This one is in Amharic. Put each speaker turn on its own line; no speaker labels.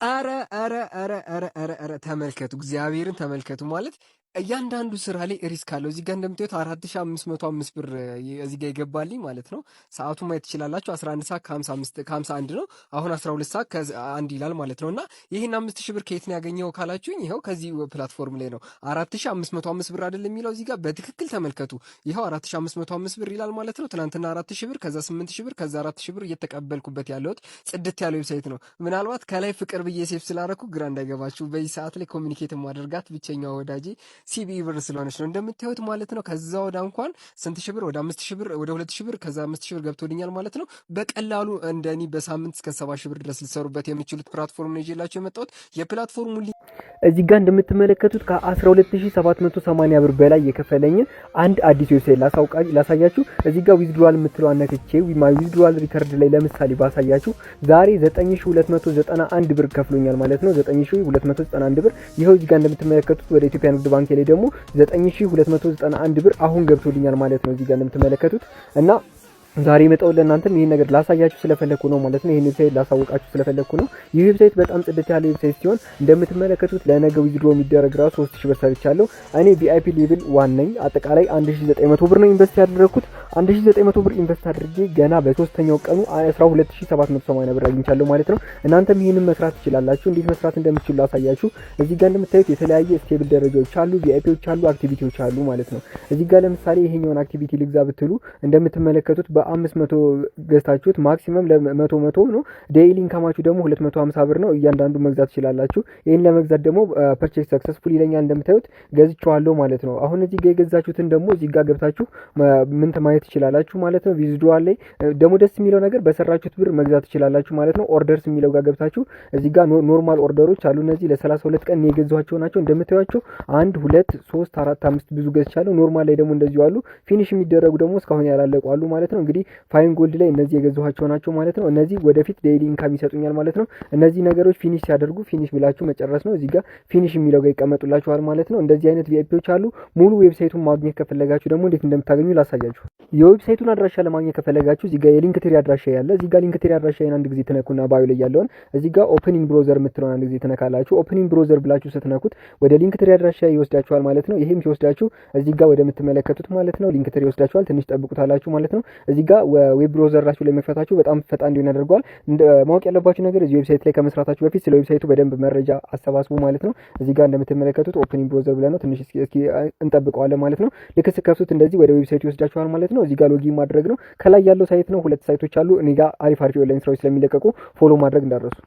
ኧረ ተመልከቱ፣ እግዚአብሔርን ተመልከቱ። ማለት እያንዳንዱ ስራ ላይ ሪስክ አለው። እዚህ ጋር እንደምታዩት 4505 ብር እዚህ ጋር ይገባልኝ ማለት ነው። ሰዓቱ ማየት ትችላላችሁ። 11 ሰዓት ከ51 ነው። አሁን 12 ሰዓት ከ1 ይላል ማለት ነው። እና ይህን 5000 ብር ከየት ነው ያገኘው ካላችሁኝ፣ ይኸው ከዚህ ፕላትፎርም ላይ ነው። 4505 ብር አይደለም የሚለው እዚህ ጋር በትክክል ተመልከቱ። ይኸው 4505 ብር ይላል ማለት ነው። ትናንትና 4000 ብር፣ ከዛ 8000 ብር፣ ከዛ 4000 ብር እየተቀበልኩበት ያለሁት ጽድት ያለ ዌብሳይት ነው። ምናልባት ከላይ ፍቅር ብዬ ሴፍ ስላደረኩ ግራ እንዳይገባችሁ፣ በዚህ ሰዓት ላይ ኮሚኒኬት ማደርጋት ብቸኛዋ ወዳጄ ሲቢኢ ብር ስለሆነች ነው እንደምታዩት ማለት ነው። ከዛ ወደ እንኳን ስንት ሺህ ብር ወደ 5000 ብር ወደ 2000 ብር ከዛ 5000 ብር ገብቶልኛል ማለት ነው። በቀላሉ እንደኔ በሳምንት እስከ 70,000 ብር ድረስ ልትሰሩበት የምትችሉት ፕላትፎርም ነው ይዤላችሁ የመጣሁት። የፕላትፎርሙ
እዚህ ጋር እንደምትመለከቱት ከ12780 ብር በላይ የከፈለኝን አንድ አዲስ ዌብሳይት ላሳያችሁ። እዚህ ጋር ዊዝድሮዋል የምትለው አነክቼ ማይ ዊዝድሮዋል ሪከርድ ላይ ለምሳሌ ባሳያችሁ ዛሬ 9291 ብር ከፍሎኛል ማለት ነው። 9291 ብር ይሄው እዚህ ጋር እንደምትመለከቱት ወደ ኢትዮጵያ ንግድ ባንክ ላይ ደግሞ 9291 ብር አሁን ገብቶልኛል ማለት ነው። እዚህ ጋር እንደምትመለከቱት እና ዛሬ መጣው ለእናንተም ይሄን ነገር ላሳያችሁ ስለፈለኩ ነው ማለት ነው። ይሄን ዌብሳይት ላሳውቃችሁ ስለፈለኩ ነው። ይህ ዌብሳይት በጣም ጽድት ያለ ዌብሳይት ሲሆን እንደምትመለከቱት ለነገ ዊዝድሮ የሚደረግ ራሱ 3000 ብር ሰርቻለሁ። እኔ ቪአይፒ ሌቭል 1 ነኝ። አጠቃላይ 1900 ብር ነው ኢንቨስት ያደረኩት። 1900 ብር ኢንቨስት አድርጌ ገና በሶስተኛው ቀኑ 12780 ብር አግኝቻለሁ ማለት ነው። እናንተም ይሄንን መስራት ትችላላችሁ። እንዴት መስራት እንደምትችሉ ላሳያችሁ። እዚህ ጋር እንደምታዩት የተለያየ ስቴብል ደረጃዎች አሉ፣ ቪአይፒዎች አሉ፣ አክቲቪቲዎች አሉ ማለት ነው። እዚህ ጋር ለምሳሌ ይሄኛውን አክቲቪቲ ልግዛ ብትሉ እንደምትመለከቱት 500 ገዝታችሁት ማክሲመም ለ100 ነው። ዴይሊ ኢንካማችሁ ደግሞ 250 ብር ነው። እያንዳንዱ መግዛት ትችላላችሁ። ይሄን ለመግዛት ደግሞ ፐርቼስ ሰክሰስፉል ይለኛል። እንደምታዩት ገዝቻለሁ ማለት ነው። አሁን እዚህ ጋር የገዛችሁትን ደግሞ እዚህ ጋር ገብታችሁ ምን ማየት ትችላላችሁ ማለት ነው። ቪዝድሮዋል ላይ ደግሞ ደስ የሚለው ነገር በሰራችሁት ብር መግዛት ትችላላችሁ ማለት ነው። ኦርደርስ የሚለው ጋር ገብታችሁ እዚህ ጋር ኖርማል ኦርደሮች አሉ። እነዚህ ለ32 ቀን የገዛኋቸው ናቸው። እንደምታዩቸው 1 2 3 4 5 ብዙ ገዝቻለሁ። ኖርማል ላይ ደግሞ እንደዚሁ አሉ። ፊኒሽ የሚደረጉ ደግሞ እስካሁን ያላለቁ አሉ ማለት ነው። እንግዲህ ፋይን ጎልድ ላይ እነዚህ የገዛኋቸው ናቸው ማለት ነው። እነዚህ ወደፊት ዴይሊ ኢንካም ይሰጡኛል ማለት ነው። እነዚህ ነገሮች ፊኒሽ ሲያደርጉ ፊኒሽ ብላችሁ መጨረስ ነው። እዚህ ጋር ፊኒሽ የሚለው ጋር ይቀመጡላችኋል ማለት ነው። እንደዚህ አይነት ቪአይፒዎች አሉ። ሙሉ ዌብሳይቱን ማግኘት ከፈለጋችሁ ደግሞ እንዴት እንደምታገኙ ላሳያችሁ። የዌብሳይቱን አድራሻ ለማግኘት ከፈለጋችሁ እዚህ ጋር የሊንክ ትሪ አድራሻ ያለ እዚህ ጋር ሊንክ ትሪ አድራሻን አንድ ጊዜ ትነኩና ባዮ ላይ ያለውን እዚህ ጋር ኦፕኒንግ ብሮዘር የምትለውን አንድ ጊዜ ትነካላችሁ። ኦፕኒንግ ብሮዘር ብላችሁ ስትነኩት ወደ ሊንክ ትሪ አድራሻ ይወስዳችኋል ማለት ነው። ይሄም ሲወስዳችሁ እዚህ ጋር ወደ ምትመለከቱት ማለት ነው ሊንክ ትሪ ይወስዳችኋል። ትንሽ ጠብቁታላችሁ ማለት ነው። እዚህ ጋር ዌብ ብሮዘር ራሱ ላይ መክፈታችሁ በጣም ፈጣን እንዲሆን ያደርገዋል። ማወቅ ያለባችሁ ነገር እዚህ ዌብሳይት ላይ ከመስራታችሁ በፊት ስለ ዌብሳይቱ በደንብ መረጃ አሰባስቡ ማለት ነው። እዚህ ጋር እንደምትመለከቱት ኦፕኒንግ ብሮዘር ብለን ነው ትንሽ እስኪ እንጠብቀዋለን ማለት ነው። ልክ ስትከፍቱት እንደዚህ ወደ ዌብሳይቱ ይወስዳችኋል ማለት ነው። እዚህ ጋር ሎጊን ማድረግ ነው። ከላይ ያለው ሳይት ነው። 2 ሳይቶች አሉ። እኔ ጋር አሪፍ ኦንላይን ስራዎች ስለሚለቀቁ ፎሎ ማድረግ እንዳትረሱ።